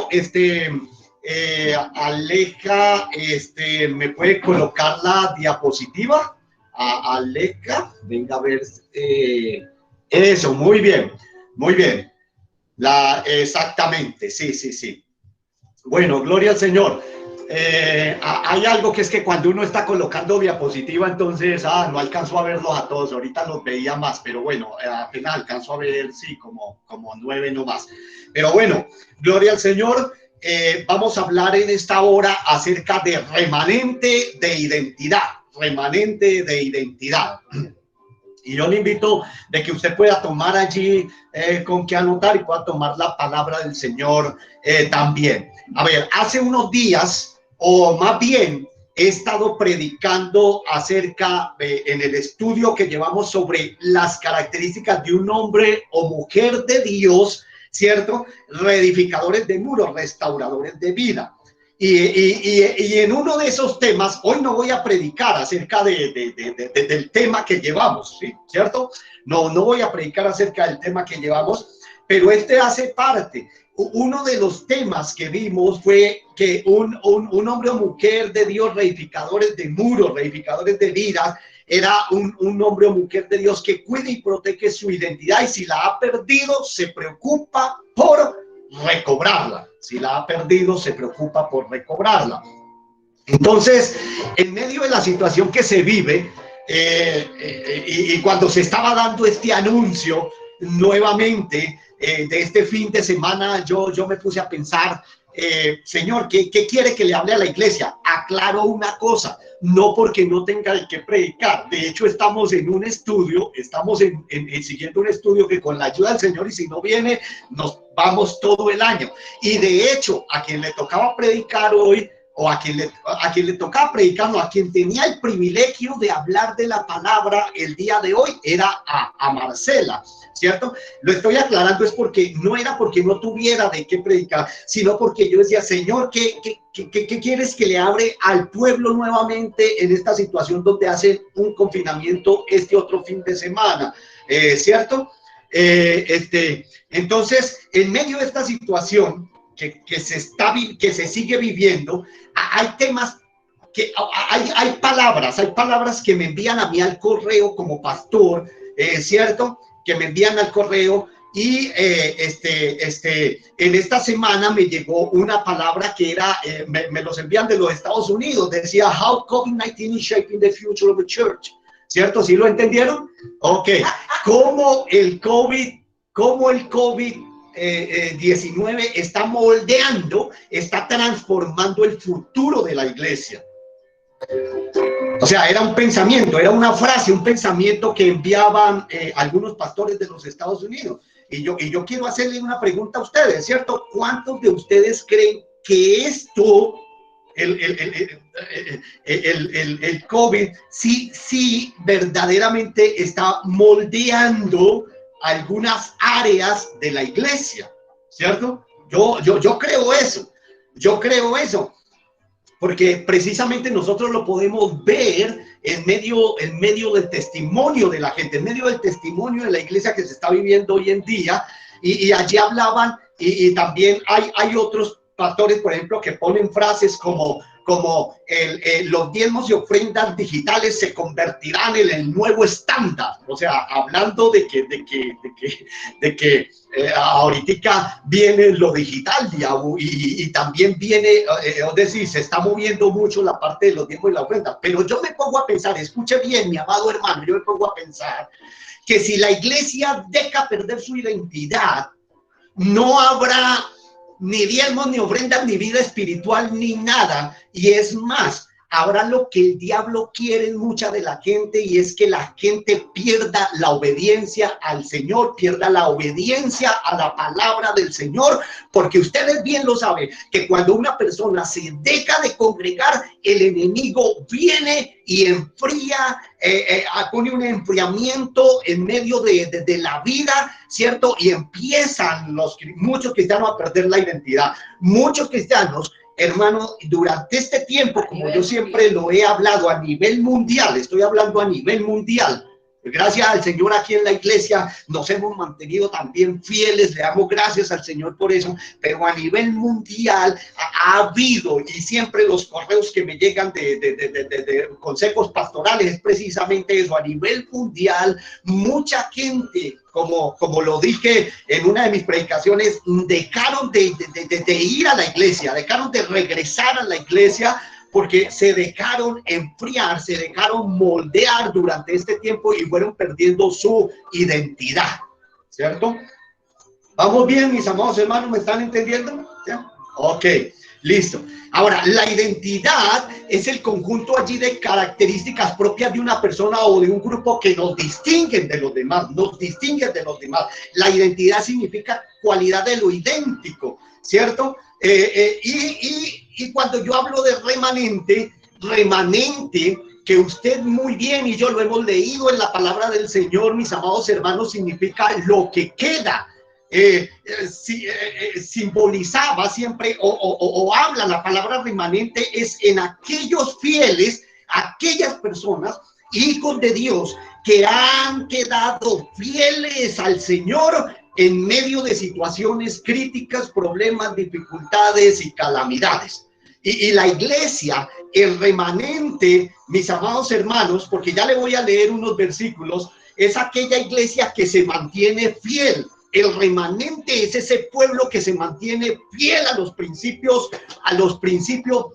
pronto, Aleja, ¿me puede colocar la diapositiva? Aleja, venga a ver, eso, muy bien, muy bien. Exactamente, sí, sí, sí. Bueno, gloria al Señor. Hay algo que es que cuando uno está colocando diapositiva, entonces, no alcanzo a verlos a todos, ahorita los veía más, pero bueno, apenas alcanzo a ver, sí, como 9 nomás. Pero bueno, gloria al Señor. Vamos a hablar en esta hora acerca de remanente de identidad, remanente de identidad. Y yo le invito de que usted pueda tomar allí con qué anotar y pueda tomar la palabra del Señor también. A ver, hace unos días, o más bien, he estado predicando acerca en el estudio que llevamos sobre las características de un hombre o mujer de Dios, ¿cierto? Reedificadores de muros, restauradores de vida. Y en uno de esos temas, hoy no voy a predicar acerca del tema que llevamos, ¿sí? ¿Cierto? No voy a predicar acerca del tema que llevamos, pero este hace parte. Uno de los temas que vimos fue que un hombre o mujer de Dios, reedificadores de muros, reedificadores de vidas, era un hombre o mujer de Dios que cuida y protege su identidad, y si la ha perdido, se preocupa por recobrarla. Si la ha perdido, se preocupa por recobrarla. Entonces, en medio de la situación que se vive, y cuando se estaba dando este anuncio nuevamente de este fin de semana, yo me puse a pensar, Señor, ¿qué quiere que le hable a la iglesia? Aclaro una cosa, no porque no tenga que predicar. De hecho, estamos en un estudio, estamos siguiendo un estudio que con la ayuda del Señor, y si no viene, nos vamos todo el año. Y de hecho, a quien le tocaba predicar hoy, o a quien le tocaba predicar, no, a quien tenía el privilegio de hablar de la palabra el día de hoy, era a Marcela, ¿cierto? Lo estoy aclarando, es porque no era porque no tuviera de qué predicar, sino porque yo decía, Señor, ¿qué quieres que le hable al pueblo nuevamente en esta situación donde hacen un confinamiento este otro fin de semana? ¿Cierto? Entonces, en medio de esta situación que se sigue viviendo, hay temas que hay palabras que me envían a mí al correo como pastor, ¿cierto? Que me envían al correo, y en esta semana me llegó una palabra que era, me los envían de los Estados Unidos, decía How COVID-19 is shaping the future of the church, ¿cierto? ¿Sí lo entendieron? Ok, cómo el COVID 19 está moldeando, está transformando el futuro de la iglesia. O sea, era un pensamiento, era una frase, un pensamiento que enviaban algunos pastores de los Estados Unidos. Y yo quiero hacerle una pregunta a ustedes, ¿cierto? ¿Cuántos de ustedes creen que esto, el COVID, sí verdaderamente está moldeando algunas áreas de la iglesia, ¿cierto? Yo creo eso, porque precisamente nosotros lo podemos ver en medio del testimonio de la gente, en medio del testimonio de la iglesia que se está viviendo hoy en día, y allí hablaban, y también hay otros pastores, por ejemplo, que ponen frases como los diezmos y ofrendas digitales se convertirán en el nuevo estándar. O sea, hablando de que ahorita viene lo digital, y también viene, es decir, se está moviendo mucho la parte de los diezmos y la ofrenda. Pero yo me pongo a pensar, escuche bien, mi amado hermano, yo me pongo a pensar que si la iglesia deja perder su identidad, no habrá ni diezmos, ni ofrendas, ni vida espiritual, ni nada. Y es más, habrá lo que el diablo quiere en mucha de la gente, y es que la gente pierda la obediencia al Señor, pierda la obediencia a la palabra del Señor, porque ustedes bien lo saben, que cuando una persona se deja de congregar, el enemigo viene y enfría, pone un enfriamiento en medio de la vida, ¿cierto? Y empiezan muchos cristianos a perder la identidad. Muchos cristianos, hermano, durante este tiempo, como yo siempre lo he hablado a nivel mundial, estoy hablando a nivel mundial, Gracias al Señor, aquí en la iglesia nos hemos mantenido también fieles, le damos gracias al Señor por eso, pero a nivel mundial ha habido, y siempre los correos que me llegan de consejos pastorales es precisamente eso, a nivel mundial, mucha gente, como lo dije en una de mis predicaciones, dejaron de ir a la iglesia, dejaron de regresar a la iglesia, porque se dejaron enfriar, se dejaron moldear durante este tiempo y fueron perdiendo su identidad, ¿cierto? ¿Vamos bien, mis amados hermanos? ¿Me están entendiendo? ¿Sí? Ok, listo. Ahora, la identidad es el conjunto allí de características propias de una persona o de un grupo que nos distinguen de los demás, nos distinguen de los demás. La identidad significa cualidad de lo idéntico, ¿cierto? Y cuando yo hablo de remanente, que usted muy bien y yo lo hemos leído en la palabra del Señor, mis amados hermanos, significa lo que queda. Simbolizaba siempre o habla la palabra remanente es en aquellos fieles, aquellas personas, hijos de Dios, que han quedado fieles al Señor en medio de situaciones críticas, problemas, dificultades y calamidades. Y la iglesia, el remanente, mis amados hermanos, porque ya le voy a leer unos versículos, es aquella iglesia que se mantiene fiel. El remanente es ese pueblo que se mantiene fiel a los principios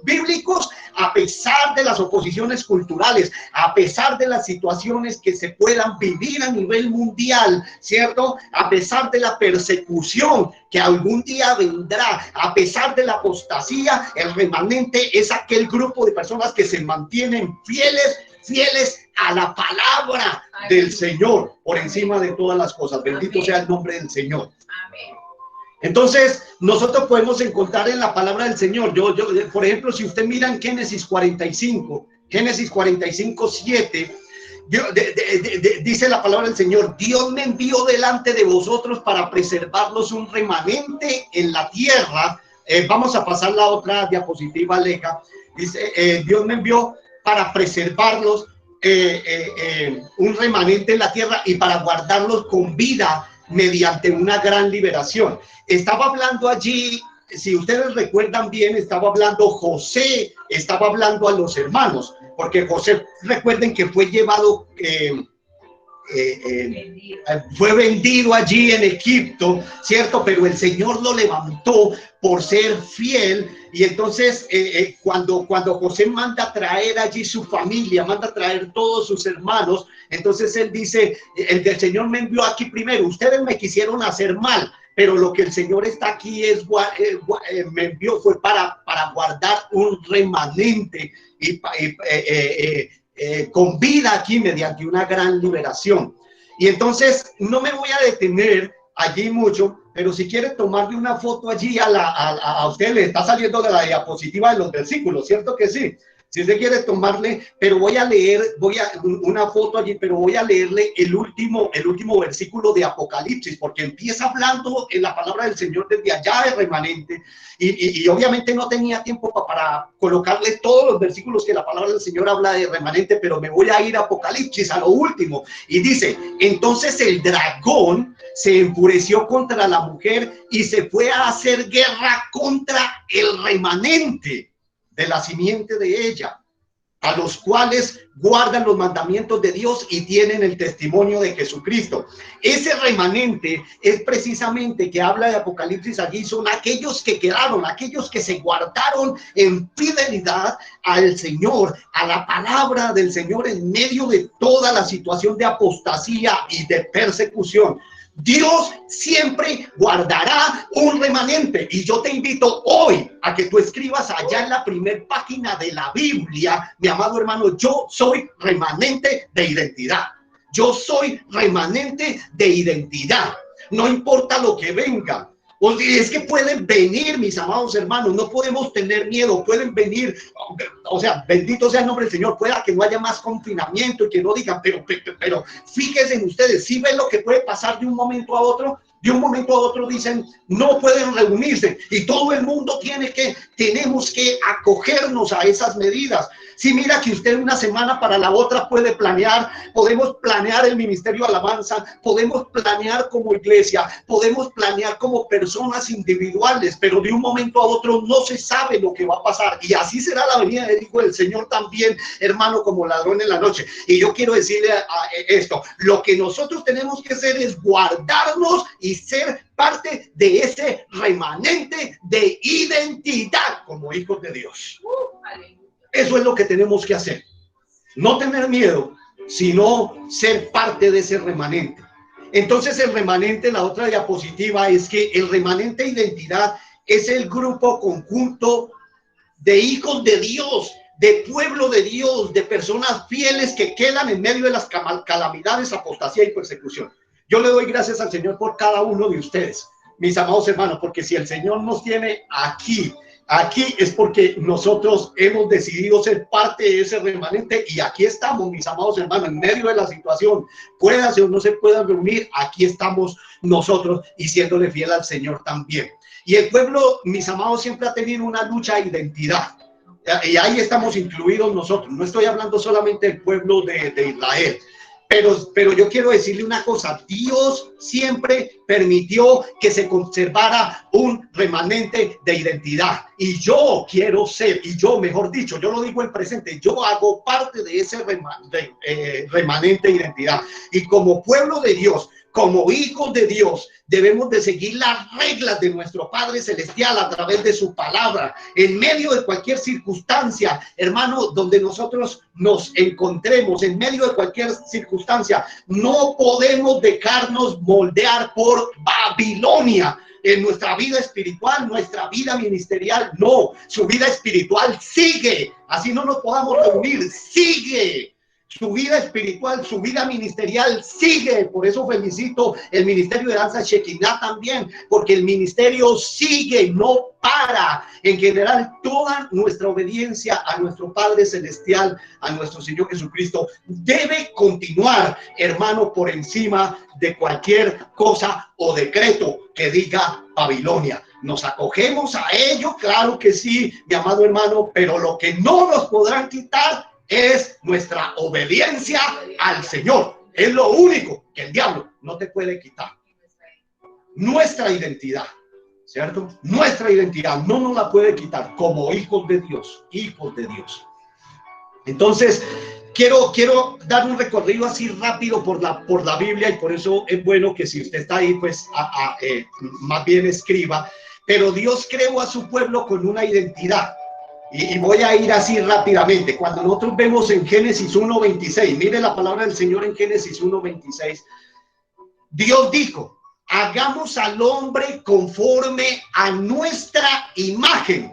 bíblicos, a pesar de las oposiciones culturales, a pesar de las situaciones que se puedan vivir a nivel mundial, ¿cierto? A pesar de la persecución que algún día vendrá, a pesar de la apostasía, el remanente es aquel grupo de personas que se mantienen fieles a la palabra del Señor por encima de todas las cosas. Bendito sea el nombre del Señor. Amén. Entonces, nosotros podemos encontrar en la palabra del Señor, por ejemplo, si usted mira en Génesis 45, 7, dice la palabra del Señor: Dios me envió delante de vosotros para preservarlos un remanente en la tierra. Vamos a pasar la otra diapositiva, Aleja. Dice, Dios me envió para preservarlos un remanente en la tierra y para guardarlos con vida mediante una gran liberación. Estaba hablando allí, si ustedes recuerdan bien, estaba hablando José, estaba hablando a los hermanos, porque José, recuerden que fue llevado, fue vendido allí en Egipto, ¿cierto? Pero el Señor lo levantó por ser fiel. Y entonces cuando José manda a traer allí su familia, manda a traer todos sus hermanos, entonces él dice: el Señor me envió aquí primero, ustedes me quisieron hacer mal, pero lo que el Señor está aquí es me envió fue para guardar un remanente y con vida aquí mediante una gran liberación. Y entonces no me voy a detener allí mucho, pero si quiere tomarle una foto allí a usted le está saliendo de la diapositiva de los versículos, ¿cierto que sí? Si usted quiere tomarle, pero voy a una foto allí, pero voy a leerle el último versículo de Apocalipsis, porque empieza hablando en la palabra del Señor desde allá de remanente, y obviamente no tenía tiempo para colocarle todos los versículos que la palabra del Señor habla de remanente, pero me voy a ir a Apocalipsis, a lo último, y dice: entonces el dragón se enfureció contra la mujer y se fue a hacer guerra contra el remanente de la simiente de ella, a los cuales guardan los mandamientos de Dios y tienen el testimonio de Jesucristo. Ese remanente es precisamente que habla de Apocalipsis allí, son aquellos que quedaron, aquellos que se guardaron en fidelidad al Señor, a la palabra del Señor en medio de toda la situación de apostasía y de persecución. Dios siempre guardará un remanente, y yo te invito hoy a que tú escribas allá en la primera página de la Biblia: mi amado hermano, yo soy remanente de identidad. Yo soy remanente de identidad. No importa lo que venga. Es que pueden venir, mis amados hermanos, no podemos tener miedo, pueden venir, o sea, bendito sea el nombre del Señor, pueda que no haya más confinamiento y que no digan, pero fíjense en ustedes, si ven lo que puede pasar de un momento a otro. De un momento a otro dicen, no pueden reunirse, y todo el mundo tenemos que acogernos a esas medidas. Si mira que usted una semana para la otra puede planear, podemos planear el ministerio alabanza, podemos planear como iglesia, podemos planear como personas individuales, pero de un momento a otro no se sabe lo que va a pasar. Y así será la venida del Hijo del Señor también, hermano, como ladrón en la noche. Y yo quiero decirle esto, lo que nosotros tenemos que hacer es guardarnos y ser parte de ese remanente de identidad como hijos de Dios. Eso es lo que tenemos que hacer. No tener miedo, sino ser parte de ese remanente. Entonces el remanente, la otra diapositiva, es que el remanente de identidad es el grupo conjunto de hijos de Dios, de pueblo de Dios, de personas fieles que quedan en medio de las calamidades, apostasía y persecución. Yo le doy gracias al Señor por cada uno de ustedes, mis amados hermanos, porque si el Señor nos tiene aquí es porque nosotros hemos decidido ser parte de ese remanente y aquí estamos, mis amados hermanos, en medio de la situación, puédase o no se puedan reunir, aquí estamos nosotros y siéndole fiel al Señor también. Y el pueblo, mis amados, siempre ha tenido una lucha de identidad. Y ahí estamos incluidos nosotros. No estoy hablando solamente del pueblo de Israel. Pero yo quiero decirle una cosa, Dios siempre permitió que se conservara un remanente de identidad. Y yo quiero ser, y yo, mejor dicho, yo lo digo en presente, yo hago parte de ese remanente de identidad. Y como pueblo de Dios, como hijos de Dios, debemos de seguir las reglas de nuestro Padre Celestial a través de su palabra, en medio de cualquier circunstancia, hermano, donde nosotros nos encontremos, en medio de cualquier circunstancia, no podemos dejarnos moldear por Babilonia. En nuestra vida espiritual, nuestra vida ministerial, no, su vida espiritual sigue, así no nos podamos reunir, sigue. Su vida espiritual, su vida ministerial sigue. Por eso felicito el ministerio de danza Shekinah también, porque el ministerio sigue, no para. En general, toda nuestra obediencia a nuestro Padre Celestial, a nuestro Señor Jesucristo, debe continuar, hermano, por encima de cualquier cosa o decreto que diga Babilonia. Nos acogemos a ello, claro que sí, mi amado hermano, pero lo que no nos podrán quitar es nuestra obediencia al Señor. Es lo único que el diablo no te puede quitar. Nuestra identidad, ¿cierto? Nuestra identidad no nos la puede quitar como hijos de Dios, hijos de Dios. Entonces, quiero dar un recorrido así rápido por la Biblia y por eso es bueno que si usted está ahí, pues más bien escriba. Pero Dios creó a su pueblo con una identidad. Y voy a ir así rápidamente. Cuando nosotros vemos en Génesis 1:26, mire la palabra del Señor en Génesis 1:26. Dios dijo, hagamos al hombre conforme a nuestra imagen,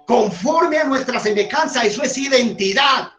conforme a nuestra semejanza. Eso es identidad.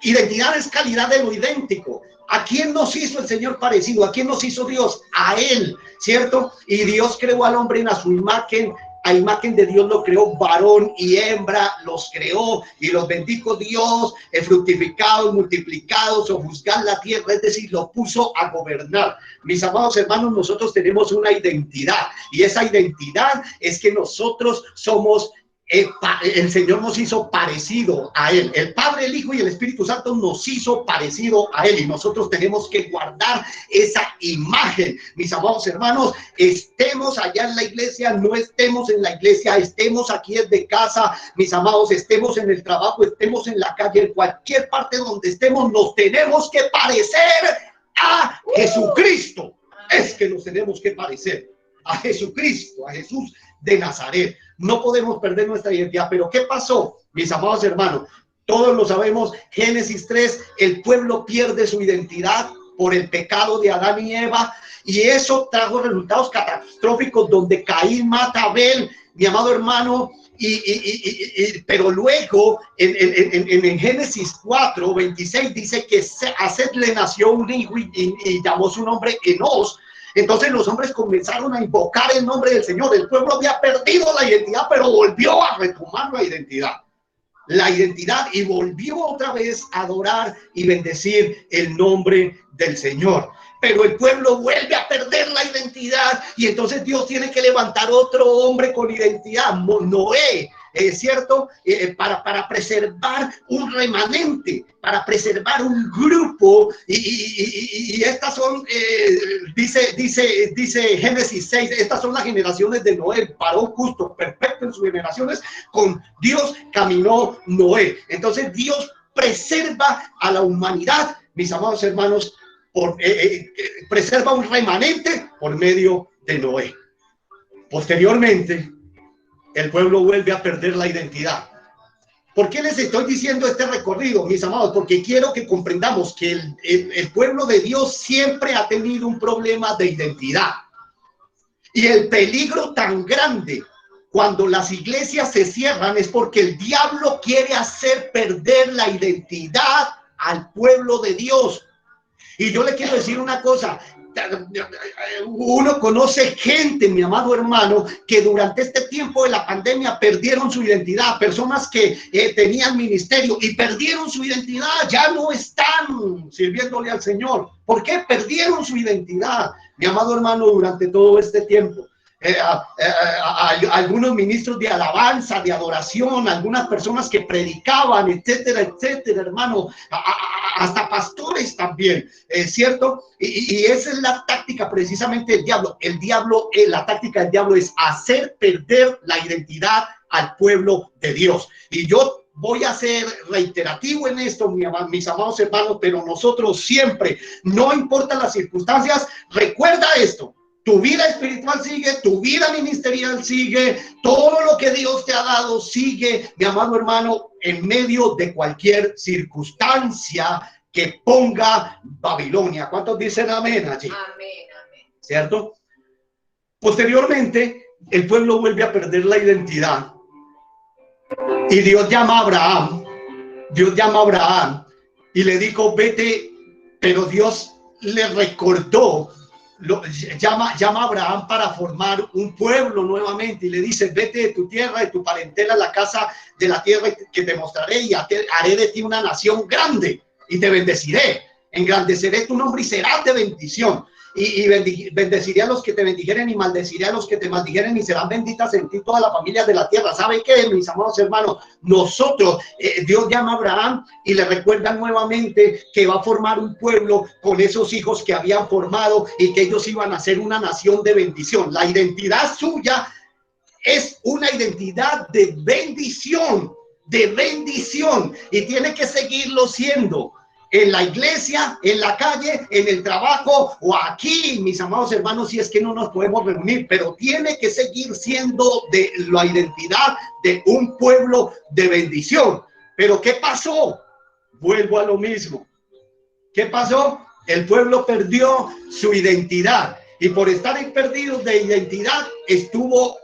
Identidad es calidad de lo idéntico. ¿A quién nos hizo el Señor parecido? ¿A quién nos hizo Dios? A Él, ¿cierto? Y Dios creó al hombre a su imagen. A imagen de Dios lo creó, varón y hembra los creó y los bendijo Dios, fructificados, multiplicados, o juzgar la tierra, es decir, lo puso a gobernar. Mis amados hermanos, nosotros tenemos una identidad y esa identidad es que nosotros somos el Señor nos hizo parecido a Él. El Padre, el Hijo y el Espíritu Santo nos hizo parecido a Él y nosotros tenemos que guardar esa imagen. Mis amados hermanos, estemos allá en la iglesia, no estemos en la iglesia, estemos aquí desde casa, mis amados, estemos en el trabajo, estemos en la calle, en cualquier parte donde estemos, nos tenemos que parecer a Jesucristo. Es que nos tenemos que parecer a Jesucristo, a Jesús de Nazaret. No podemos perder nuestra identidad. Pero ¿qué pasó, mis amados hermanos? Todos lo sabemos. Génesis 3, el pueblo pierde su identidad por el pecado de Adán y Eva, y eso trajo resultados catastróficos donde Caín mata a Abel, mi amado hermano. Pero luego en Génesis 4:26 dice que a Set le nació un hijo y llamó su nombre Enos. Entonces los hombres comenzaron a invocar el nombre del Señor. El pueblo había perdido la identidad, pero volvió a retomar la identidad y volvió otra vez a adorar y bendecir el nombre del Señor. Pero el pueblo vuelve a perder la identidad y entonces Dios tiene que levantar otro hombre con identidad, Noé. ¿cierto? Para preservar un remanente, para preservar un grupo, y estas son, dice Génesis 6, estas son las generaciones de Noé, varón justo, perfecto en sus generaciones, con Dios caminó Noé. Entonces Dios preserva a la humanidad, mis amados hermanos, preserva un remanente por medio de Noé. Posteriormente, el pueblo vuelve a perder la identidad. ¿Por qué les estoy diciendo este recorrido, mis amados? Porque quiero que comprendamos que el pueblo de Dios siempre ha tenido un problema de identidad. Y el peligro tan grande cuando las iglesias se cierran es porque el diablo quiere hacer perder la identidad al pueblo de Dios. Y yo le quiero decir una cosa, uno conoce gente, mi amado hermano, que durante este tiempo de la pandemia perdieron su identidad, personas que tenían ministerio y perdieron su identidad, ya no están sirviéndole al Señor. ¿Por qué perdieron su identidad, mi amado hermano, durante todo este tiempo? Algunos ministros de alabanza, de adoración, algunas personas que predicaban, etcétera, etcétera, hermano, hasta pastores también, ¿cierto? Y esa es la táctica precisamente del diablo. La táctica del diablo es hacer perder la identidad al pueblo de Dios. Y yo voy a ser reiterativo en esto, mis amados hermanos, pero nosotros siempre, no importa las circunstancias, recuerda esto. Tu vida espiritual sigue, tu vida ministerial sigue, todo lo que Dios te ha dado sigue, mi amado hermano, en medio de cualquier circunstancia que ponga Babilonia. ¿Cuántos dicen amén allí? Amén, amén. ¿Cierto? Posteriormente, el pueblo vuelve a perder la identidad. Y Dios llama a Abraham. Dios llama a Abraham y le dijo, vete, pero Dios le recordó. Llama a Abraham para formar un pueblo nuevamente y le dice, vete de tu tierra, de tu parentela, a la casa de la tierra que te mostraré y haré de ti una nación grande y te bendeciré, engrandeceré tu nombre y serás de bendición. Y bendeciré a los que te bendijeren y maldeciré a los que te maldijeren y serán benditas en ti todas las familias de la tierra. ¿Sabe qué, mis amados hermanos? Nosotros, Dios llama a Abraham y le recuerda nuevamente que va a formar un pueblo con esos hijos que habían formado y que ellos iban a ser una nación de bendición. La identidad suya es una identidad de bendición, y tiene que seguirlo siendo. En la iglesia, en la calle, en el trabajo o aquí, mis amados hermanos, si es que no nos podemos reunir, pero tiene que seguir siendo de la identidad de un pueblo de bendición. Pero ¿qué pasó? Vuelvo a lo mismo. ¿Qué pasó? El pueblo perdió su identidad y por estar perdidos de identidad estuvo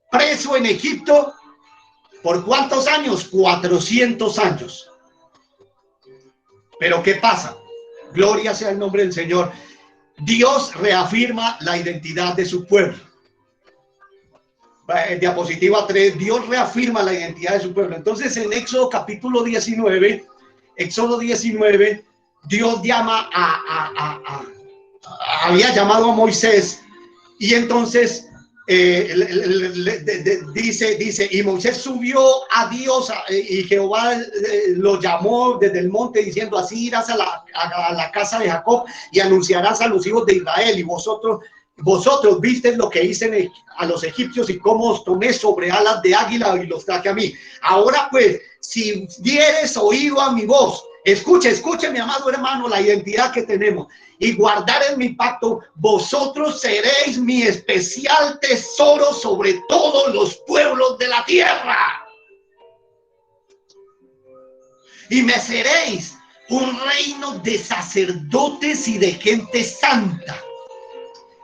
preso en Egipto. ¿Por cuántos años? 400 años. Pero ¿qué pasa? Gloria sea el nombre del Señor. Dios reafirma la identidad de su pueblo. Diapositiva 3, Dios reafirma la identidad de su pueblo. Entonces en Éxodo capítulo 19, Dios llama había llamado a Moisés y entonces dice, y Moisés subió a Dios y Jehová lo llamó desde el monte diciendo, así irás a la casa de Jacob y anunciarás a los hijos de Israel y vosotros visteis lo que hice a los egipcios y cómo os tomé sobre alas de águila y los traje a mí. Ahora pues, si dieres oído a mi voz, escuche, mi amado hermano, la identidad que tenemos, y guardar en mi pacto, vosotros seréis mi especial tesoro sobre todos los pueblos de la tierra. Y me seréis un reino de sacerdotes y de gente santa.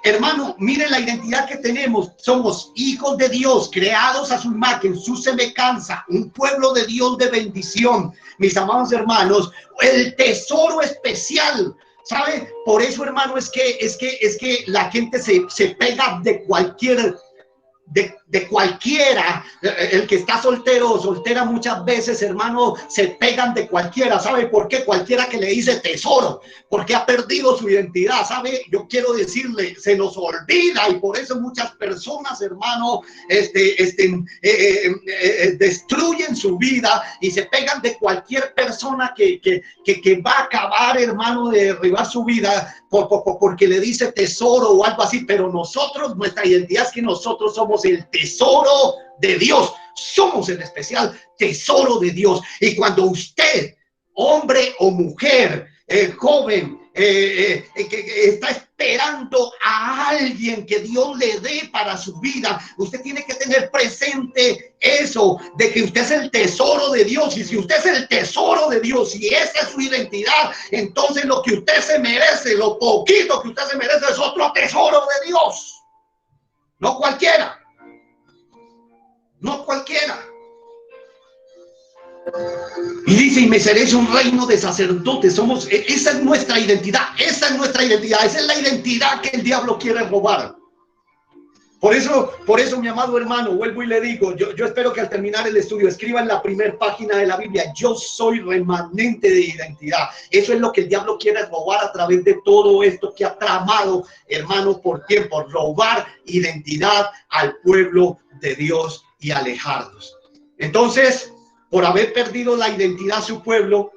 Hermano, miren la identidad que tenemos. Somos hijos de Dios, creados a su imagen, su semejanza, un pueblo de Dios de bendición. Mis amados hermanos, el tesoro especial, ¿sabe? Por eso, hermano, es que la gente se pega de de cualquiera. El que está soltero o soltera muchas veces, hermano, se pegan de cualquiera. ¿Sabe por qué? Cualquiera que le dice tesoro, porque ha perdido su identidad. ¿Sabe? Yo quiero decirle, se nos olvida, y por eso muchas personas, hermano, destruyen su vida y se pegan de cualquier persona que va a acabar, hermano, de derribar su vida porque le dice tesoro o algo así. Pero nosotros, nuestra identidad es que nosotros somos el tesoro de Dios, somos en especial tesoro de Dios. Y cuando usted, hombre o mujer, joven, que está esperando a alguien que Dios le dé para su vida, usted tiene que tener presente eso, de que usted es el tesoro de Dios. Y si usted es el tesoro de Dios y esa es su identidad, entonces lo que usted se merece, lo poquito que usted se merece, es otro tesoro de Dios. No cualquiera, no cualquiera. Y dice, y me seréis un reino de sacerdotes. Somos, esa es nuestra identidad, esa es nuestra identidad, esa es la identidad que el diablo quiere robar. Por eso, mi amado hermano, vuelvo y le digo, yo espero que al terminar el estudio escriba en la primera página de la Biblia: yo soy remanente de identidad. Eso es lo que el diablo quiere robar a través de todo esto que ha tramado, hermano, por tiempo, robar identidad al pueblo de Dios y alejarnos. Entonces, por haber perdido la identidad, su pueblo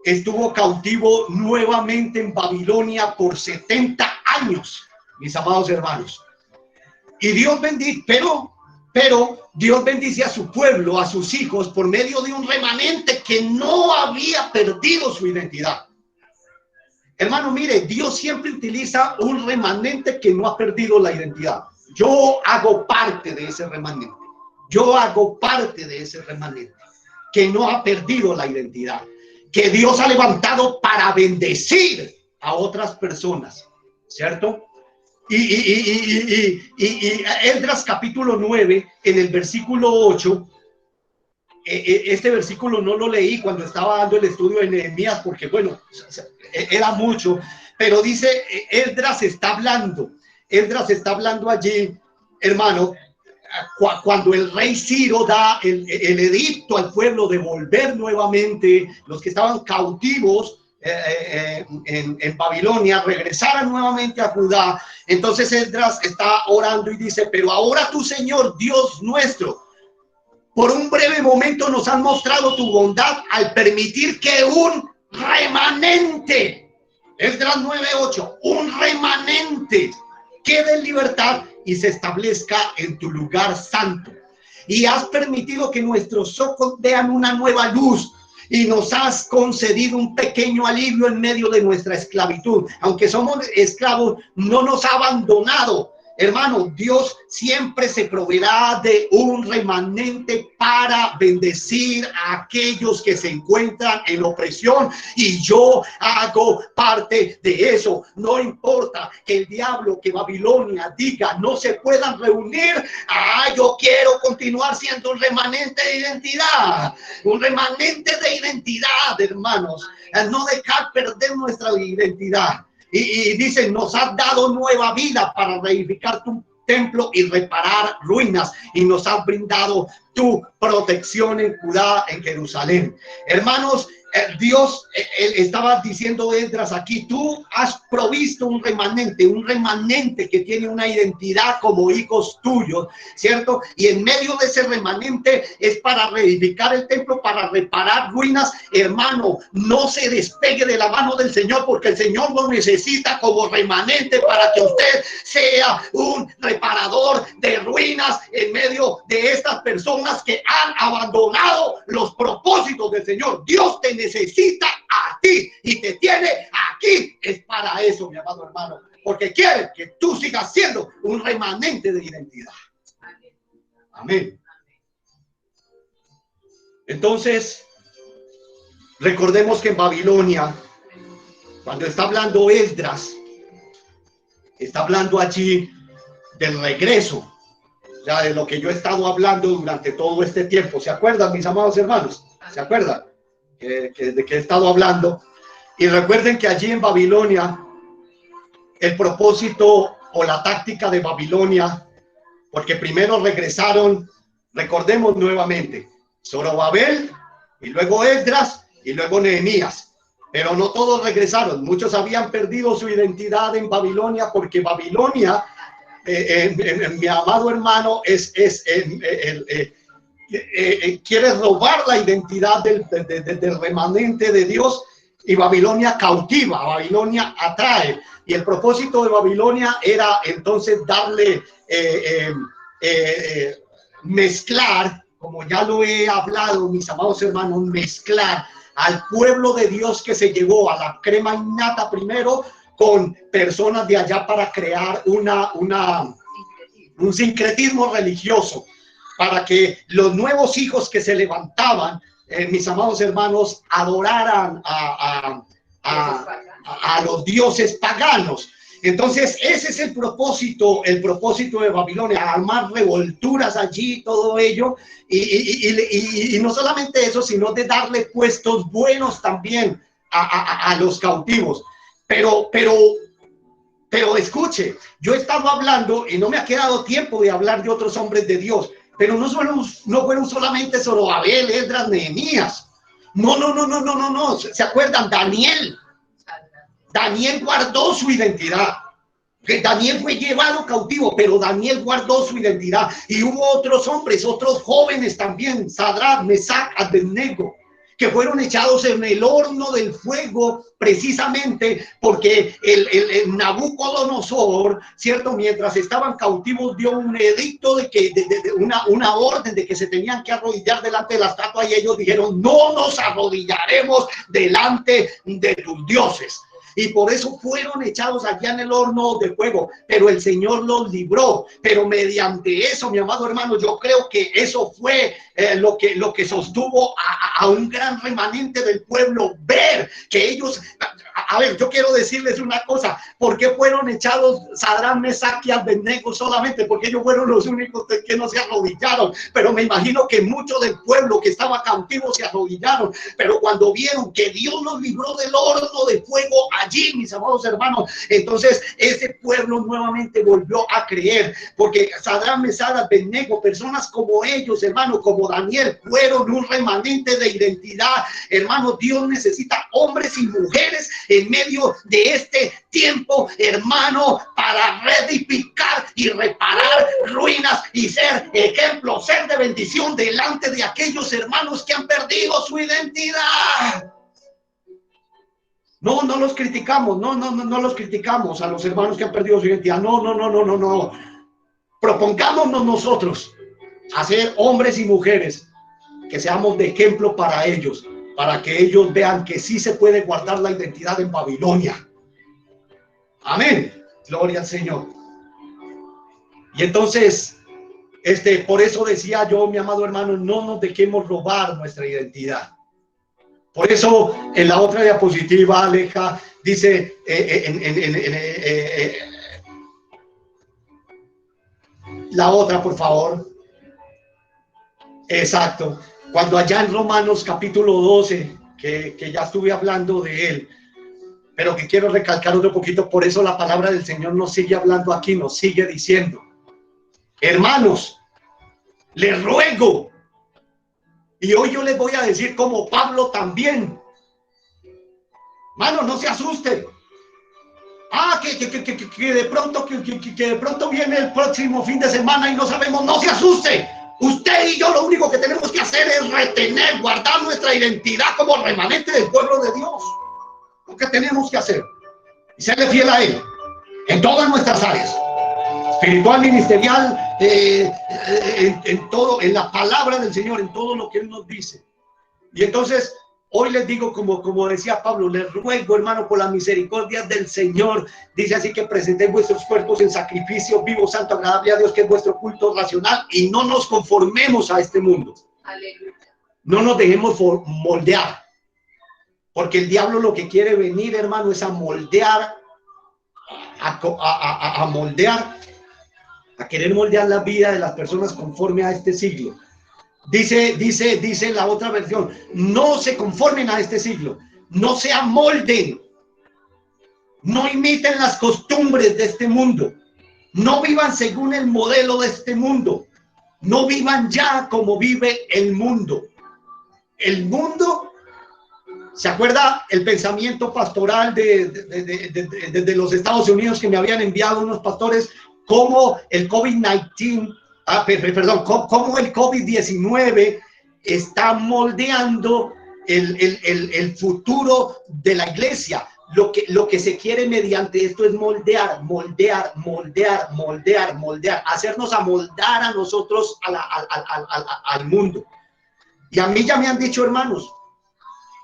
estuvo cautivo nuevamente en Babilonia por 70 años, mis amados hermanos. Y Dios bendice, pero Dios bendice a su pueblo, a sus hijos, por medio de un remanente que no había perdido su identidad. Hermano, mire, Dios siempre utiliza un remanente que no ha perdido la identidad. Yo hago parte de ese remanente. Yo hago parte de ese remanente que no ha perdido la identidad, que Dios ha levantado para bendecir a otras personas, ¿cierto? Y Esdras capítulo 9, en el versículo 8, este versículo no lo leí cuando estaba dando el estudio de Nehemías, porque bueno, era mucho, pero dice, Esdras está hablando allí, hermano, cuando el rey Ciro da el edicto al pueblo de volver nuevamente, los que estaban cautivos en Babilonia, regresaran nuevamente a Judá. Entonces Esdras está orando y dice, pero ahora tu Señor, Dios nuestro, por un breve momento nos han mostrado tu bondad al permitir que un remanente, Esdras 9:8, un remanente quede en libertad y se establezca en tu lugar santo. Y has permitido que nuestros ojos vean una nueva luz, y nos has concedido un pequeño alivio en medio de nuestra esclavitud. Aunque somos esclavos, no nos ha abandonado. Hermano, Dios siempre se proveerá de un remanente para bendecir a aquellos que se encuentran en opresión, y yo hago parte de eso. No importa que el diablo, que Babilonia diga no se puedan reunir. Yo quiero continuar siendo un remanente de identidad, un remanente de identidad, hermanos. No dejar perder nuestra identidad. Y dicen, nos has dado nueva vida para reedificar tu templo y reparar ruinas, y nos has brindado tu protección en Judá, en Jerusalén. Hermanos, Dios estaba diciendo Esdras aquí, tú has provisto un remanente que tiene una identidad como hijos tuyos, ¿cierto? Y en medio de ese remanente es para reedificar el templo, para reparar ruinas. Hermano, no se despegue de la mano del Señor, porque el Señor lo necesita como remanente para que usted sea un reparador de ruinas en medio de estas personas que han abandonado los propósitos del Señor. Dios te necesita a ti y te tiene aquí. Es para eso, mi amado hermano, porque quiere que tú sigas siendo un remanente de identidad. Amén. Entonces, recordemos que en Babilonia, cuando está hablando Esdras, está hablando allí del regreso, o sea, de lo que yo he estado hablando durante todo este tiempo. ¿Se acuerdan, mis amados hermanos? ¿Se acuerdan de que he estado hablando? Y recuerden que allí en Babilonia, el propósito o la táctica de Babilonia, porque primero regresaron, recordemos nuevamente, Zorobabel, y luego Esdras, y luego Nehemías. Pero no todos regresaron, muchos habían perdido su identidad en Babilonia, porque Babilonia, mi amado hermano, quiere robar la identidad del remanente de Dios, y Babilonia cautiva, Babilonia atrae. Y el propósito de Babilonia era entonces darle, mezclar, como ya lo he hablado, mis amados hermanos, mezclar al pueblo de Dios que se llevó a la crema innata primero con personas de allá para crear un sincretismo religioso, para que los nuevos hijos que se levantaban, mis amados hermanos, adoraran a los dioses paganos. Entonces ese es el propósito de Babilonia, armar revolturas allí, todo ello, y no solamente eso, sino de darle puestos buenos también a los cautivos. Pero escuche, yo he estado hablando y no me ha quedado tiempo de hablar de otros hombres de Dios, pero no fueron solamente Zorobabel, Esdras, Nehemías. No. ¿Se acuerdan? Daniel guardó su identidad. Que Daniel fue llevado cautivo, pero Daniel guardó su identidad. Y hubo otros hombres, otros jóvenes también, Sadrach, Mesach, Abednego, que fueron echados en el horno del fuego precisamente porque el Nabucodonosor, ¿cierto? Mientras estaban cautivos dio un edicto de que una orden de que se tenían que arrodillar delante de la estatua, y ellos dijeron: no nos arrodillaremos delante de tus dioses. Y por eso fueron echados allá en el horno de fuego, pero el Señor los libró. Pero mediante eso, mi amado hermano, yo creo que eso fue lo que sostuvo a un gran remanente del pueblo, ver que ellos... A ver, yo quiero decirles una cosa: ¿por qué fueron echados Sadrach, Mesach y Abednego solamente? Porque ellos fueron los únicos que no se arrodillaron. Pero me imagino que muchos del pueblo que estaba cautivo se arrodillaron. Pero cuando vieron que Dios los libró del horno de fuego allí, mis amados hermanos, entonces ese pueblo nuevamente volvió a creer, porque Sadrach, Mesach, Abednego, personas como ellos, hermano, como Daniel, fueron un remanente de identidad. Hermano, Dios necesita hombres y mujeres en medio de este tiempo, hermano, para reedificar y reparar ruinas y ser ejemplo, ser de bendición delante de aquellos hermanos que han perdido su identidad. No los criticamos, no los criticamos a los hermanos que han perdido su identidad. No. Propongámonos nosotros a ser hombres y mujeres que seamos de ejemplo para ellos, para que ellos vean que sí se puede guardar la identidad en Babilonia. Amén. Gloria al Señor. Y entonces, por eso decía yo, mi amado hermano, no nos dejemos robar nuestra identidad. Por eso, en la otra diapositiva, Aleja, dice, la otra, por favor. Exacto. Cuando allá en Romanos capítulo 12, que ya estuve hablando de él, pero que quiero recalcar otro poquito, por eso la palabra del Señor nos sigue hablando aquí, nos sigue diciendo: hermanos, les ruego, y hoy yo les voy a decir como Pablo también, hermanos, no se asusten. Que de pronto viene el próximo fin de semana y no sabemos. No se asuste. Usted y yo lo único que tenemos que hacer es retener, guardar nuestra identidad como remanente del pueblo de Dios. Lo que tenemos que hacer y serle fiel a Él en todas nuestras áreas, espiritual, ministerial, en todo, en la palabra del Señor, en todo lo que Él nos dice. Y entonces hoy les digo, como decía Pablo, les ruego, hermano, por las misericordias del Señor, dice así, que presentéis vuestros cuerpos en sacrificio vivo, santo, agradable a Dios, que es vuestro culto racional, y no nos conformemos a este mundo. Aleluya. No nos dejemos moldear, porque el diablo lo que quiere venir, hermano, es a moldear, a querer moldear la vida de las personas conforme a este siglo. Dice la otra versión: no se conformen a este siglo, no se amolden, no imiten las costumbres de este mundo, No vivan según el modelo de este mundo. No vivan ya como vive el mundo. El mundo, ¿se acuerda el pensamiento pastoral de los Estados Unidos que me habían enviado unos pastores? Cómo el COVID-19, cómo el COVID-19 está moldeando el futuro de la iglesia. Lo que se quiere mediante esto es moldear, hacernos amoldar a nosotros al mundo. Y a mí ya me han dicho, hermanos,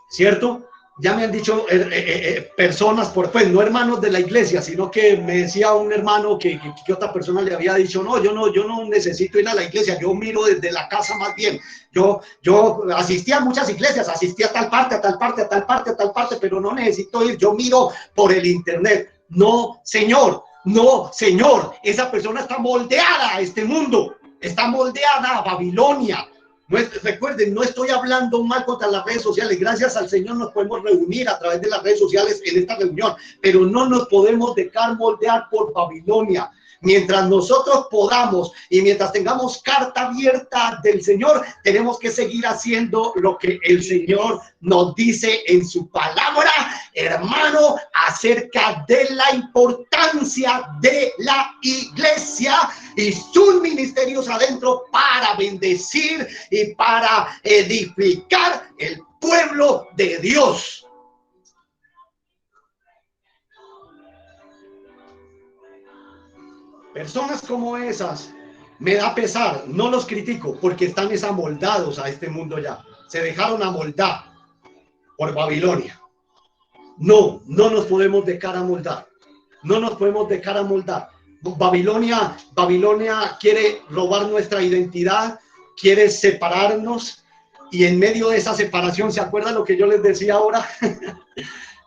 ¿cierto? Ya me han dicho personas, pues no hermanos de la iglesia, sino que me decía un hermano que otra persona le había dicho, no, yo no necesito ir a la iglesia, yo miro desde la casa más bien. Yo asistía a muchas iglesias, asistía a tal parte, pero no necesito ir, yo miro por el internet. No, señor, esa persona está moldeada a este mundo, está moldeada a Babilonia. Recuerden, no estoy hablando mal contra las redes sociales. Gracias al Señor nos podemos reunir a través de las redes sociales en esta reunión, pero no nos podemos dejar moldear por Babilonia. Mientras nosotros podamos y mientras tengamos carta abierta del Señor, tenemos que seguir haciendo lo que el Señor nos dice en su palabra, hermano, acerca de la importancia de la iglesia y sus ministerios adentro para bendecir y para edificar el pueblo de Dios. Personas como esas, me da pesar, no los critico porque están amoldados a este mundo ya. Se dejaron amoldar por Babilonia. No nos podemos dejar amoldar. No nos podemos dejar amoldar. Babilonia quiere robar nuestra identidad, quiere separarnos y en medio de esa separación, ¿se acuerdan lo que yo les decía ahora?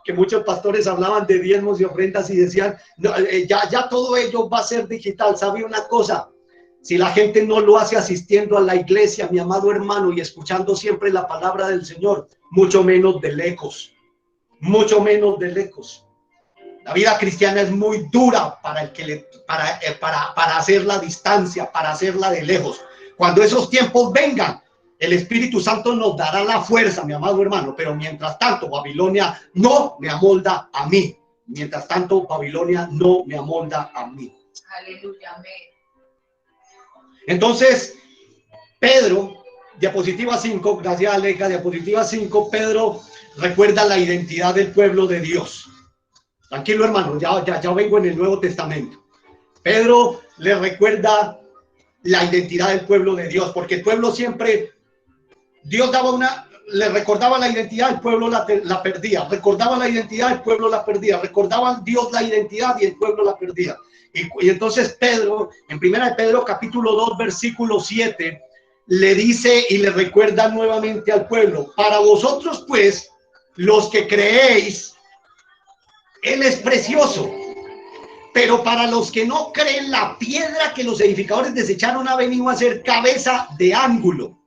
Que muchos pastores hablaban de diezmos y ofrendas y decían, no, ya todo ello va a ser digital. ¿Sabe una cosa? Si la gente no lo hace asistiendo a la iglesia, mi amado hermano, y escuchando siempre la palabra del Señor, mucho menos de lejos. La vida cristiana es muy dura para hacer la distancia, para hacerla de lejos. Cuando esos tiempos vengan, el Espíritu Santo nos dará la fuerza, mi amado hermano, pero mientras tanto Babilonia no me amolda a mí. Aleluya, amén. Entonces, Pedro, diapositiva 5, gracias Aleja, diapositiva 5, Pedro recuerda la identidad del pueblo de Dios. Tranquilo hermano, ya vengo en el Nuevo Testamento. Pedro le recuerda la identidad del pueblo de Dios, porque el pueblo siempre... Dios le recordaba la identidad, el pueblo la perdía. Recordaba la identidad, el pueblo la perdía. Recordaba Dios la identidad y el pueblo la perdía. Y entonces Pedro, en 1 Pedro capítulo 2, versículo 7, le dice y le recuerda nuevamente al pueblo: para vosotros pues, los que creéis, Él es precioso. Pero para los que no creen, la piedra que los edificadores desecharon ha venido a ser cabeza de ángulo.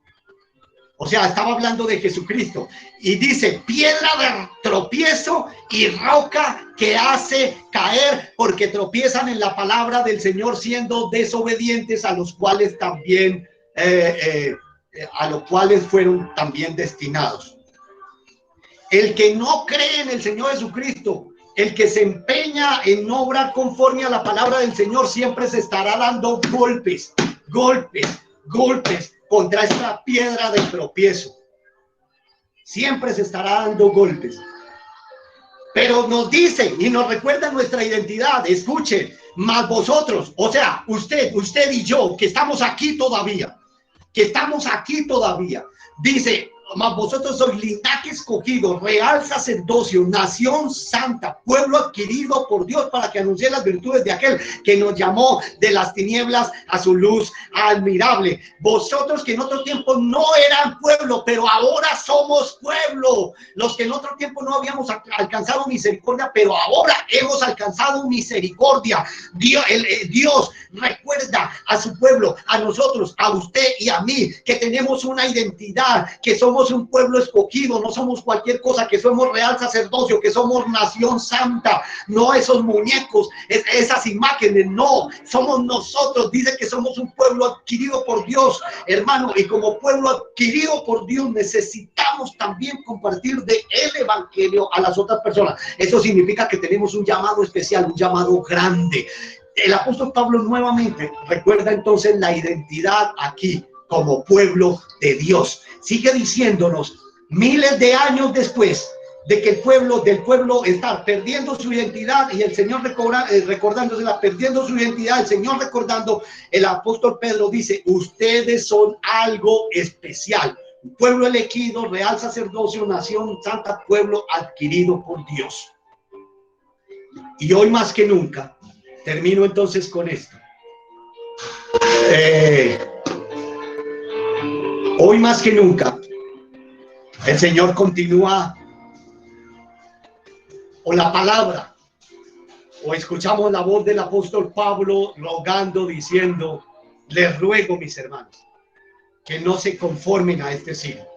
O sea, estaba hablando de Jesucristo. Y dice, piedra de tropiezo y roca que hace caer, porque tropiezan en la palabra del Señor, siendo desobedientes, a los cuales también, fueron también destinados. El que no cree en el Señor Jesucristo, el que se empeña en no obrar conforme a la palabra del Señor, siempre se estará dando golpes contra esta piedra de tropiezo. Siempre se estará dando golpes. Pero nos dice y nos recuerda nuestra identidad. Escuchen, más vosotros, o sea, usted y yo, que estamos aquí todavía, dice, mas vosotros sois linaje escogido, real sacerdocio, nación santa, pueblo adquirido por Dios, para que anuncie las virtudes de aquel que nos llamó de las tinieblas a su luz admirable. Vosotros que en otro tiempo no eran pueblo, pero ahora somos pueblo. Los que en otro tiempo no habíamos alcanzado misericordia, pero ahora hemos alcanzado misericordia. Dios recuerda a su pueblo, a nosotros, a usted y a mí, que tenemos una identidad, que somos somos un pueblo escogido, no somos cualquier cosa, que somos real sacerdocio, que somos nación santa, no esos muñecos, esas imágenes, no, somos nosotros. Dice que somos un pueblo adquirido por Dios, hermano, y como pueblo adquirido por Dios necesitamos también compartir de el evangelio a las otras personas. Eso significa que tenemos un llamado especial, un llamado grande. El apóstol Pablo nuevamente recuerda entonces la identidad aquí como pueblo de Dios. Sigue diciéndonos, miles de años después de que del pueblo está perdiendo su identidad y el Señor recordándosela, perdiendo su identidad, el Señor recordando, el apóstol Pedro dice, ustedes son algo especial, un pueblo elegido, real sacerdocio, nación santa, pueblo adquirido por Dios. Y hoy más que nunca, termino entonces con esto. Hoy más que nunca, el Señor continúa, o la palabra, o escuchamos la voz del apóstol Pablo rogando, diciendo, les ruego, mis hermanos, que no se conformen a este siglo.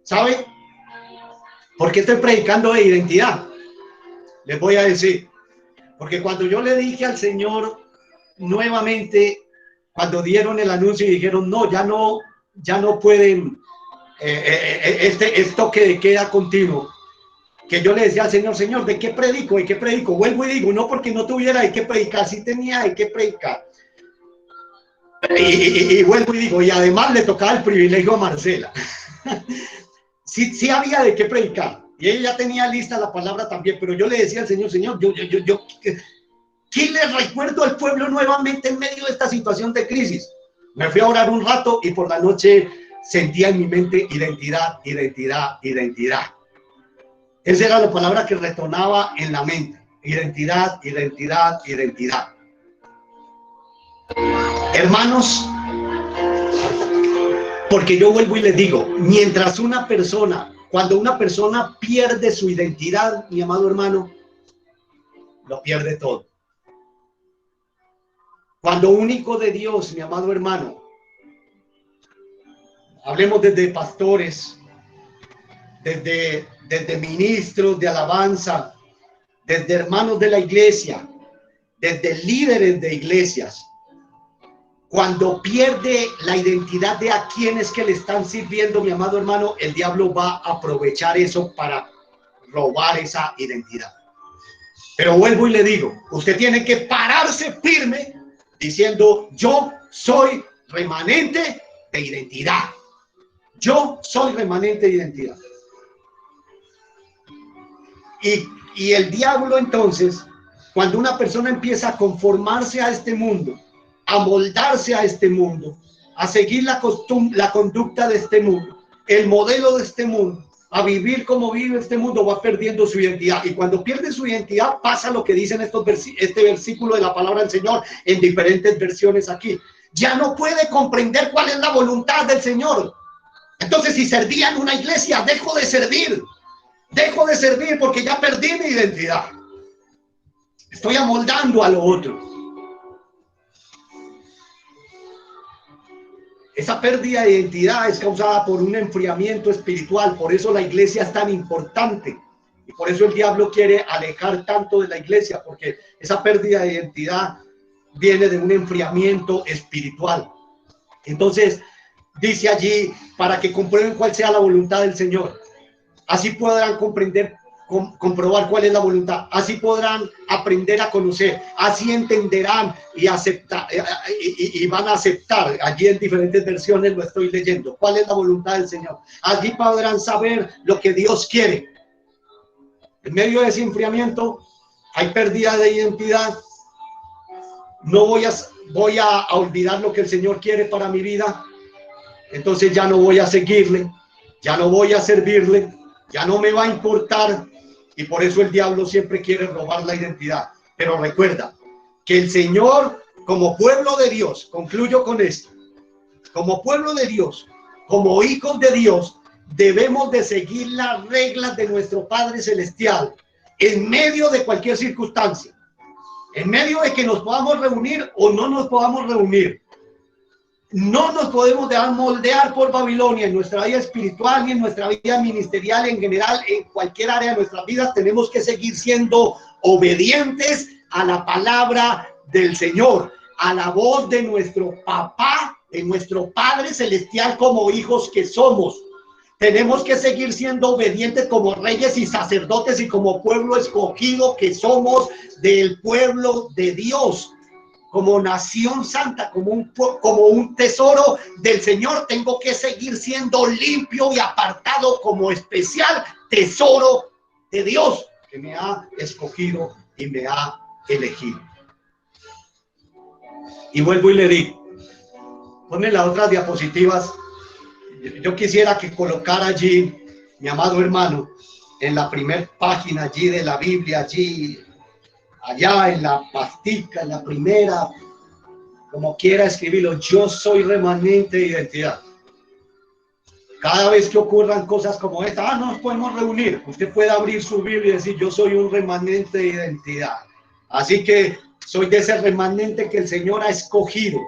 ¿Sabe? ¿Por qué estoy predicando de identidad? Les voy a decir, porque cuando yo le dije al Señor nuevamente, cuando dieron el anuncio y dijeron, no, ya no pueden, esto que queda continuo, que yo le decía al Señor, Señor, ¿de qué predico? ¿De qué predico? Vuelvo y digo, no porque no tuviera de qué predicar, sí tenía de qué predicar. Y vuelvo y digo, y además le tocaba el privilegio a Marcela. Sí había de qué predicar. Y ella ya tenía lista la palabra también, pero yo le decía al Señor, Señor, ¿qué le recuerdo al pueblo nuevamente en medio de esta situación de crisis? Me fui a orar un rato y por la noche sentía en mi mente identidad, identidad, identidad. Esa era la palabra que retornaba en la mente. Identidad, identidad, identidad. Hermanos, porque yo vuelvo y les digo, mientras cuando una persona pierde su identidad, mi amado hermano, lo pierde todo. Cuando un hijo de Dios, mi amado hermano, hablemos desde pastores, desde ministros de alabanza, desde hermanos de la iglesia, desde líderes de iglesias, cuando pierde la identidad de a quienes que le están sirviendo, mi amado hermano, el diablo va a aprovechar eso para robar esa identidad. Pero vuelvo y le digo, usted tiene que pararse firme diciendo, yo soy remanente de identidad. Yo soy remanente de identidad. Y el diablo entonces, cuando una persona empieza a conformarse a este mundo, a moldarse a este mundo, a seguir la conducta de este mundo, el modelo de este mundo, a vivir como vive este mundo, va perdiendo su identidad. Y cuando pierde su identidad pasa lo que dicen este versículo de la palabra del Señor en diferentes versiones aquí. Ya no puede comprender cuál es la voluntad del Señor. Entonces, si servía en una iglesia, dejo de servir porque ya perdí mi identidad. Estoy amoldando a lo otro. Esa pérdida de identidad es causada por un enfriamiento espiritual. Por eso la iglesia es tan importante. Y por eso el diablo quiere alejar tanto de la iglesia, porque esa pérdida de identidad viene de un enfriamiento espiritual. Entonces, dice allí, para que comprueben cuál sea la voluntad del Señor. Así podrán comprobar cuál es la voluntad. Así podrán aprender a conocer. Así entenderán y aceptar y van a aceptar. Allí en diferentes versiones lo estoy leyendo. ¿Cuál es la voluntad del Señor? Allí podrán saber lo que Dios quiere. En medio de ese enfriamiento hay pérdida de identidad. No voy a olvidar lo que el Señor quiere para mi vida. Entonces ya no voy a seguirle, ya no voy a servirle, ya no me va a importar. Y por eso el diablo siempre quiere robar la identidad. Pero recuerda que el Señor, como pueblo de Dios, concluyo con esto, como pueblo de Dios, como hijos de Dios, debemos de seguir las reglas de nuestro Padre Celestial en medio de cualquier circunstancia, en medio de que nos podamos reunir o no nos podamos reunir. No nos podemos dejar moldear por Babilonia en nuestra vida espiritual ni en nuestra vida ministerial en general, en cualquier área de nuestras vidas. Tenemos que seguir siendo obedientes a la palabra del Señor, a la voz de nuestro papá, de nuestro Padre Celestial como hijos que somos. Tenemos que seguir siendo obedientes como reyes y sacerdotes y como pueblo escogido que somos del pueblo de Dios. Como nación santa, como un tesoro del Señor, tengo que seguir siendo limpio y apartado como especial tesoro de Dios, que me ha escogido y me ha elegido. Y vuelvo y le digo, ponme las otras diapositivas. Yo quisiera que colocara allí, mi amado hermano, en la primera página allí de la Biblia, allí, allá en la pastica, en la primera, como quiera escribirlo, yo soy remanente de identidad. Cada vez que ocurran cosas como esta, no nos podemos reunir. Usted puede abrir su Biblia y decir, yo soy un remanente de identidad. Así que soy de ese remanente que el Señor ha escogido,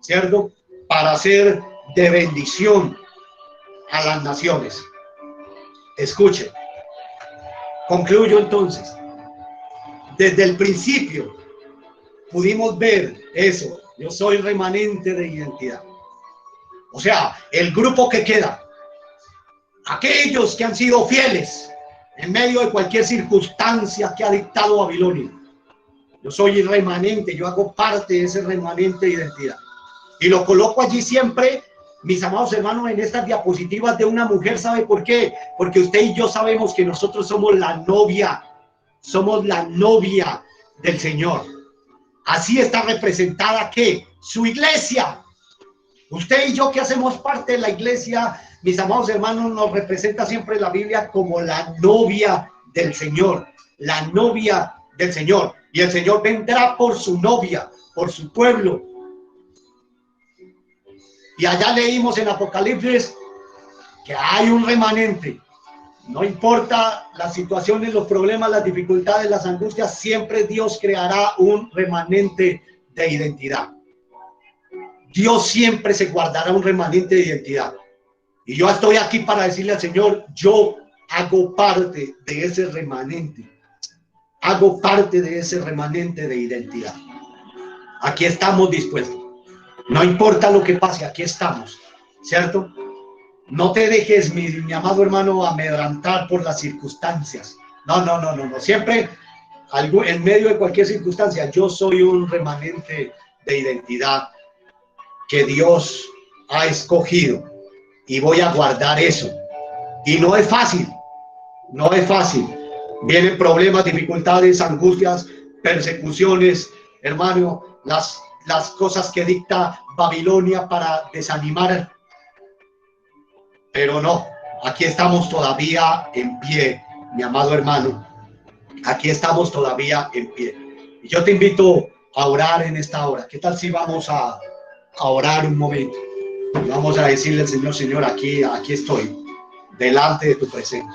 ¿cierto? Para ser de bendición a las naciones. Escuchen. Concluyo entonces. Desde el principio pudimos ver eso. Yo soy remanente de identidad. O sea, el grupo que queda, aquellos que han sido fieles en medio de cualquier circunstancia que ha dictado Babilonia. Yo soy el remanente, yo hago parte de ese remanente de identidad. Y lo coloco allí siempre, mis amados hermanos, en estas diapositivas de una mujer. ¿Sabe por qué? Porque usted y yo sabemos que nosotros somos la novia del Señor. Así está representada que su iglesia. Usted y yo que hacemos parte de la iglesia, mis amados hermanos, nos representa siempre la Biblia como la novia del Señor, la novia del Señor. Y el Señor vendrá por su novia, por su pueblo. Y allá leímos en Apocalipsis que hay un remanente. No importa las situaciones, los problemas, las dificultades, las angustias, siempre Dios creará un remanente de identidad. Dios siempre se guardará un remanente de identidad. Y yo estoy aquí para decirle al Señor, yo hago parte de ese remanente. Hago parte de ese remanente de identidad. Aquí estamos dispuestos. No importa lo que pase, aquí estamos, ¿cierto? No te dejes, mi amado hermano, amedrantar por las circunstancias. No. Siempre, en medio de cualquier circunstancia, yo soy un remanente de identidad que Dios ha escogido y voy a guardar eso. Y no es fácil, no es fácil. Vienen problemas, dificultades, angustias, persecuciones, hermano, las cosas que dicta Babilonia para desanimar. Pero no, aquí estamos todavía en pie, mi amado hermano. Aquí estamos todavía en pie. Y yo te invito a orar en esta hora. ¿Qué tal si vamos a orar un momento? Vamos a decirle al Señor, Señor, aquí estoy, delante de tu presencia.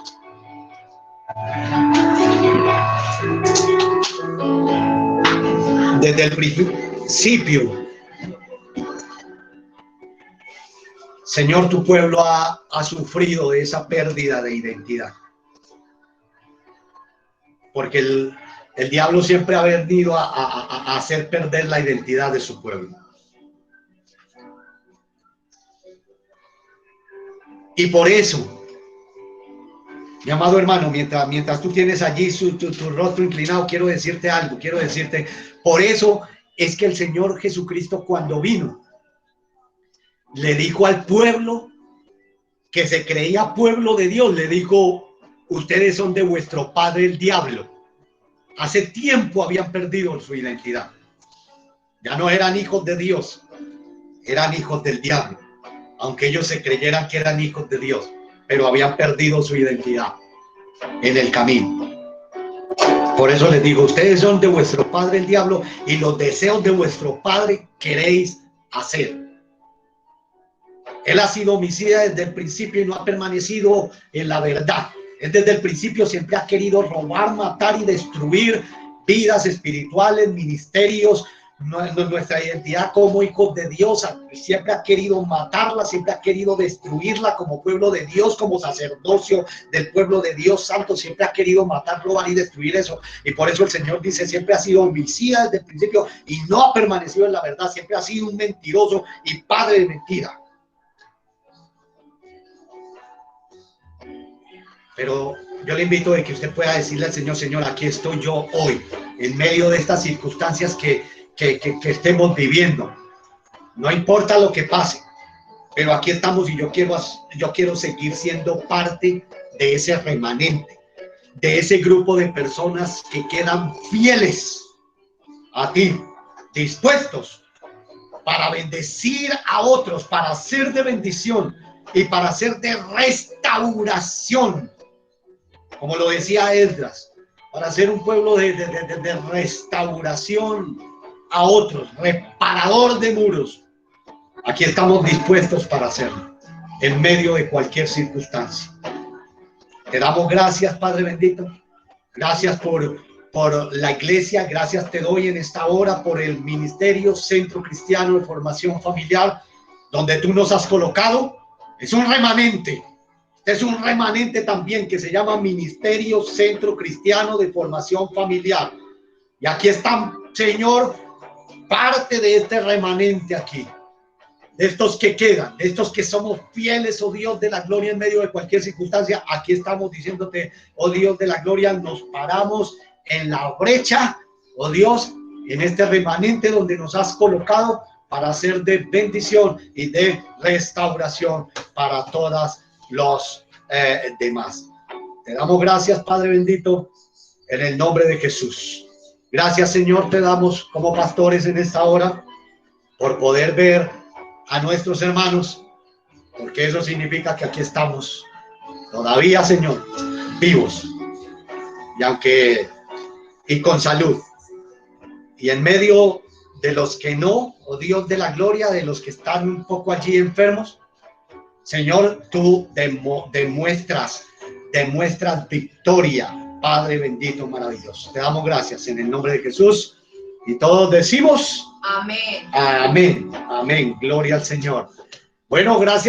Desde el principio, Señor, tu pueblo ha sufrido de esa pérdida de identidad. Porque el diablo siempre ha venido a hacer perder la identidad de su pueblo. Y por eso, mi amado hermano, mientras tú tienes allí tu rostro inclinado, quiero decirte algo, por eso es que el Señor Jesucristo, cuando vino, le dijo al pueblo que se creía pueblo de Dios, le dijo, ustedes son de vuestro padre el diablo. Hace tiempo habían perdido su identidad. Ya no eran hijos de Dios, eran hijos del diablo. Aunque ellos se creyeran que eran hijos de Dios, pero habían perdido su identidad en el camino. Por eso les digo, ustedes son de vuestro padre el diablo y los deseos de vuestro padre queréis hacer. Él ha sido homicida desde el principio y no ha permanecido en la verdad. Él desde el principio siempre ha querido robar, matar y destruir vidas espirituales, ministerios, nuestra identidad como hijos de Dios. Siempre ha querido matarla, siempre ha querido destruirla como pueblo de Dios, como sacerdocio del pueblo de Dios santo. Siempre ha querido matar, robar y destruir eso. Y por eso el Señor dice, siempre ha sido homicida desde el principio y no ha permanecido en la verdad. Siempre ha sido un mentiroso y padre de mentira. Pero yo le invito a que usted pueda decirle al Señor, Señor, aquí estoy yo hoy, en medio de estas circunstancias que estemos viviendo. No importa lo que pase, pero aquí estamos y yo quiero seguir siendo parte de ese remanente, de ese grupo de personas que quedan fieles a ti, dispuestos para bendecir a otros, para ser de bendición y para ser de restauración. Como lo decía Esdras, para ser un pueblo de restauración a otros, reparador de muros. Aquí estamos dispuestos para hacerlo, en medio de cualquier circunstancia. Te damos gracias, Padre bendito. Gracias por la iglesia. Gracias te doy en esta hora por el Ministerio Centro Cristiano de Formación Familiar, donde tú nos has colocado. Es un remanente. Es un remanente también que se llama Ministerio Centro Cristiano de Formación Familiar. Y aquí están, Señor, parte de este remanente aquí. De estos que quedan, de estos que somos fieles, oh Dios de la gloria, en medio de cualquier circunstancia. Aquí estamos diciéndote, oh Dios de la gloria, nos paramos en la brecha, oh Dios, en este remanente donde nos has colocado para ser de bendición y de restauración para todas los demás. Te damos gracias, Padre bendito, en el nombre de Jesús. Gracias, Señor, te damos como pastores en esta hora por poder ver a nuestros hermanos, porque eso significa que aquí estamos todavía, Señor, vivos, y con salud, y en medio de los que no, oh Dios de la gloria, de los que están un poco allí enfermos, Señor, tú demuestras victoria, Padre bendito, maravilloso. Te damos gracias en el nombre de Jesús y todos decimos amén. Amén, amén, gloria al Señor. Bueno, gracias.